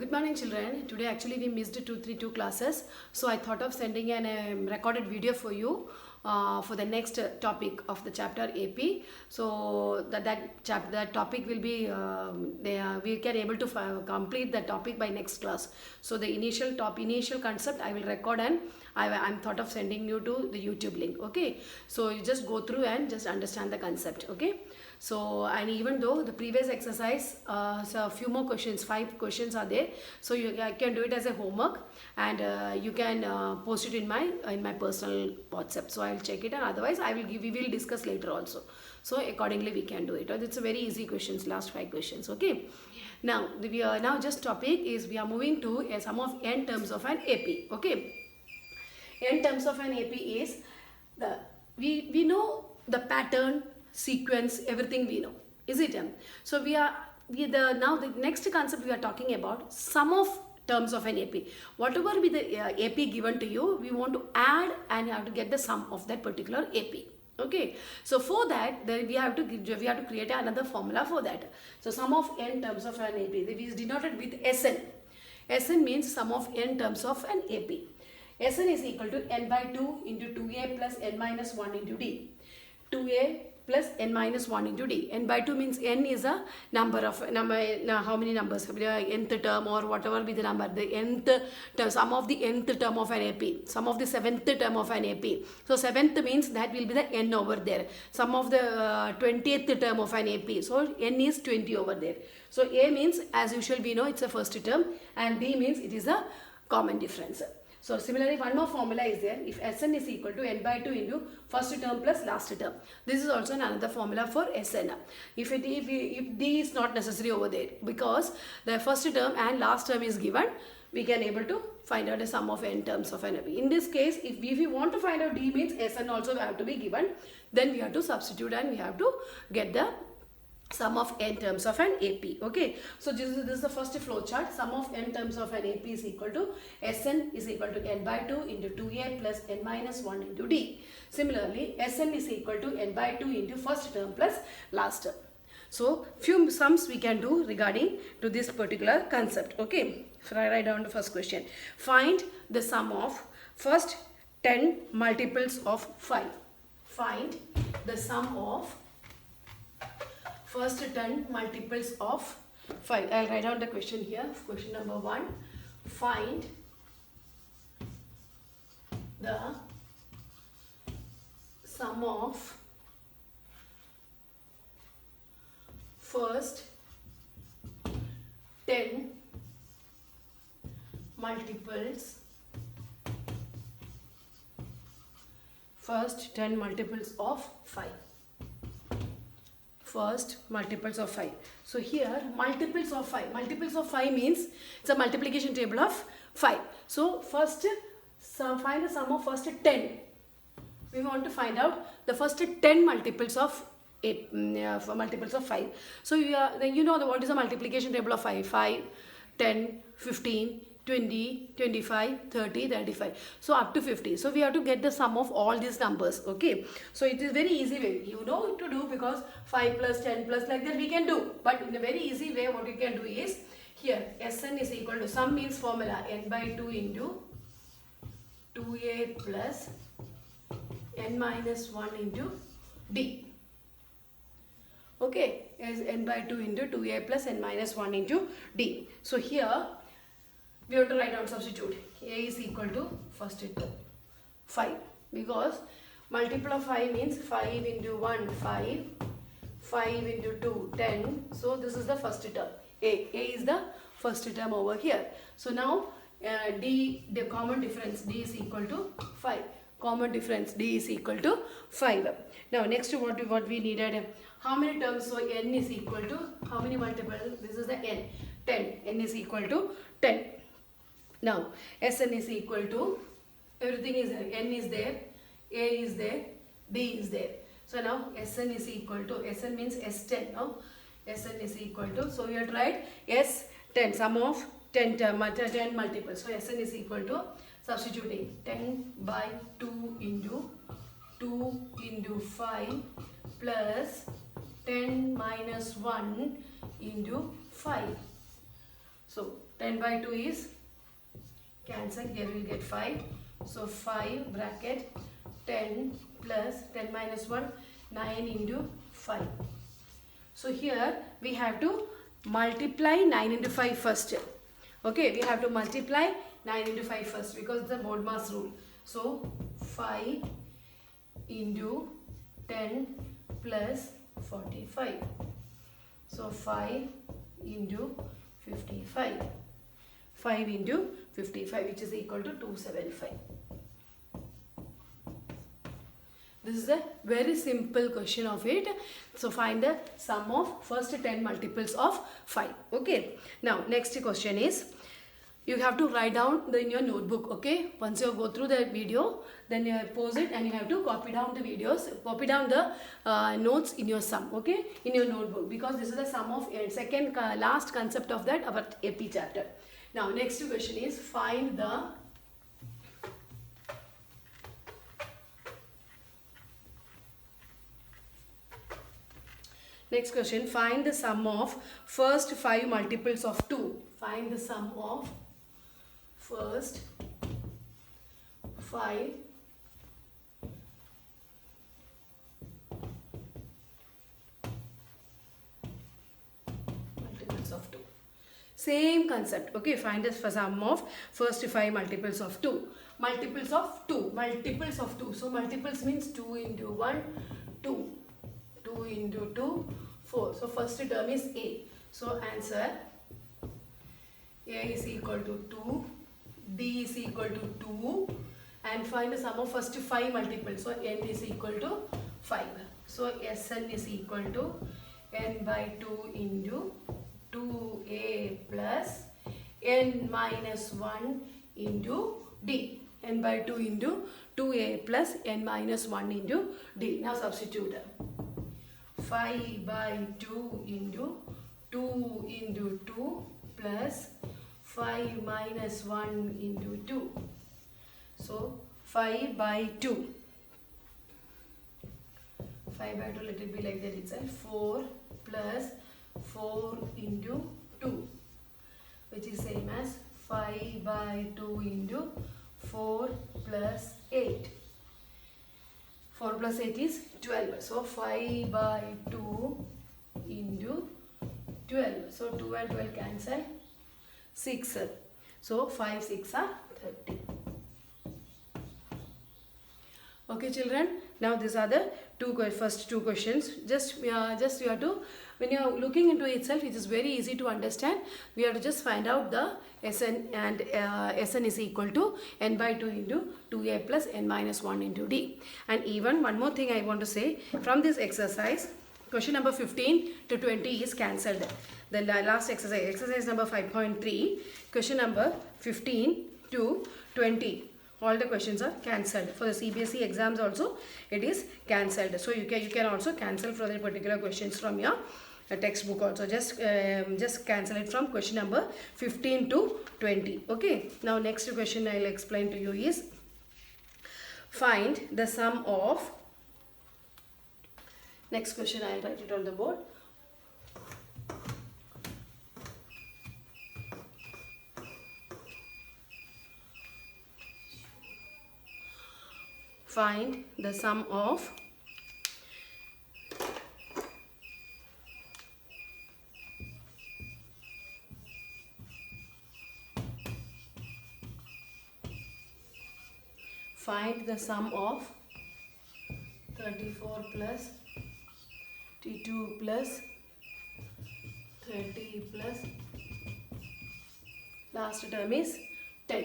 Good morning children. Today actually we missed 232 classes, so I thought of sending an recorded video for you for the next topic of the chapter AP. So that topic will be we can able to complete the topic by next class. So the initial concept I will record, and I'm thought of sending you to the YouTube link. Okay, so you just go through and just understand the concept. Okay, so and even though the previous exercise, so a few more questions, 5 questions are there, so I can do it as a homework, and you can post it in my personal WhatsApp. So I'll check it, and otherwise we will discuss later also. So accordingly we can do it. It's a very easy questions, last 5 questions. Okay, now now just topic is we are moving to a sum of n terms of an AP. Okay, n terms of an AP is we know the pattern, sequence, everything we know, is it? So now the next concept we are talking about sum of terms of an AP. Whatever be the AP given to you, we want to add and you have to get the sum of that particular AP. Okay, so for that then we have to create another formula for that. So sum of n terms of an AP is denoted with Sn. Sn means sum of n terms of an AP. Sn is equal to n by 2 into 2a plus n minus 1 into d. 2a plus n minus 1 into d. N by 2 means n is a number of how many numbers, nth term or whatever be the number, the nth term, sum of the nth term of an AP, sum of the 7th term of an AP. So 7th means that will be the n over there, sum of the 20th term of an AP, so n is 20 over there. So a means as usual we know it's a first term, and d means it is a common difference. So similarly, one more formula is there. If Sn is equal to n by 2 into first term plus last term. This is also another formula for Sn. If d is not necessary over there, because the first term and last term is given, we can able to find out the sum of n terms of an AP. In this case, if we want to find out d means Sn also have to be given, then we have to substitute and we have to get the sum of n terms of an AP. Okay, so this is the first flow chart. Sum of n terms of an AP is equal to Sn is equal to n by 2 into 2a plus n minus 1 into d. Similarly, Sn is equal to n by 2 into first term plus last term. So few sums we can do regarding to this particular concept. Okay, so I write down the first question. Find the sum of first 10 multiples of 5. Find the sum of first 10 multiples of 5. I'll write down the question here. Question number 1. Find the sum of first 10 multiples of 5. First multiples of 5. So here multiples of 5. Multiples of 5 means it's a multiplication table of 5. So first find the sum of first 10. We want to find out the first 10 multiples of 5. So you know what is the multiplication table of 5? 5, 10, 15, 20, 25, 30, 35. So up to 50. So we have to get the sum of all these numbers. Okay. So it is very easy way. You know what to do, because 5 plus 10 plus like that we can do. But in a very easy way what you can do is here Sn is equal to, sum means formula, n by 2 into 2a plus n minus 1 into d. Okay, is n by 2 into 2a plus n minus 1 into d. So here we have to write down, substitute. A is equal to first term 5, because multiple of 5 means 5 into 1 5, 5 into 2 10. So this is the first term. A is the first term over here. So now d, the common difference, d is equal to 5. Common difference, d is equal to 5. Now next what we needed, how many terms? So n is equal to how many multiples? This is the n, 10. N is equal to 10. Now Sn is equal to, everything is there, n is there, a is there, d is there. So now Sn is equal to, Sn means S10. No, Sn is equal to, so we have to write S10, sum of 10 multiples. So Sn is equal to, substituting 10 by 2 into 2 into 5 plus 10 minus 1 into 5. So 10 by 2 is cancel. Here we will get 5. So 5 bracket 10 plus 10 minus 1, 9 into 5. So here we have to multiply 9 into 5 first. Okay, we have to multiply 9 into 5 first because it's the mode mass rule. So 5 into 10 plus 45. So 5 into 55. 5 into 55, which is equal to 275. This is a very simple question of it. So find the sum of first 10 multiples of 5. Okay. Now next question is, you have to write down in your notebook. Okay. Once you go through the video, then you pause it and you have to copy down the videos, copy down the notes in your sum. Okay, in your notebook, because this is the sum of second last concept of that our AP chapter. Now next question is, find the next question, find the sum of first 5 multiples of 2. Find the sum of first 5 multiples of 2. Same concept. Okay, find the sum of first 5 multiples of 2. Multiples of 2. Multiples of 2. So multiples means 2 into 1, 2. 2 into 2, 4. So first term is A. So answer, A is equal to 2, D is equal to 2, and find the sum of first 5 multiples. So N is equal to 5. So Sn is equal to N by 2 into 2A plus N minus 1 into D. N by 2 into 2A plus N minus 1 into D. Now substitute. 5 by 2 into 2 into 2 plus 5 minus 1 into 2. So 5 by 2. 5 by 2, let it be like that itself. 4 plus 4 into 2, which is same as 5 by 2 into 4 plus 8. 4 plus 8 is 12. So 5 by 2 into 12. So 2 and 12 cancel. 6. So 5 6 are 30. Okay children, now these are the first two questions. Just you have to, when you are looking into itself, it is very easy to understand. We have to just find out the Sn, and Sn is equal to N by 2 into 2A plus N minus 1 into D. And even one more thing I want to say, from this exercise, question number 15 to 20 is cancelled. The last exercise number 5.3, question number 15 to 20. All the questions are cancelled. For the CBSE exams also, it is cancelled. So you can also cancel for the particular questions from your textbook also. Just cancel it from question number 15 to 20. Okay. Now next question I will explain to you is, find the sum of, next question I will write it on the board. Find the sum of find the sum of 34 plus T2 plus 30 plus last term is 10.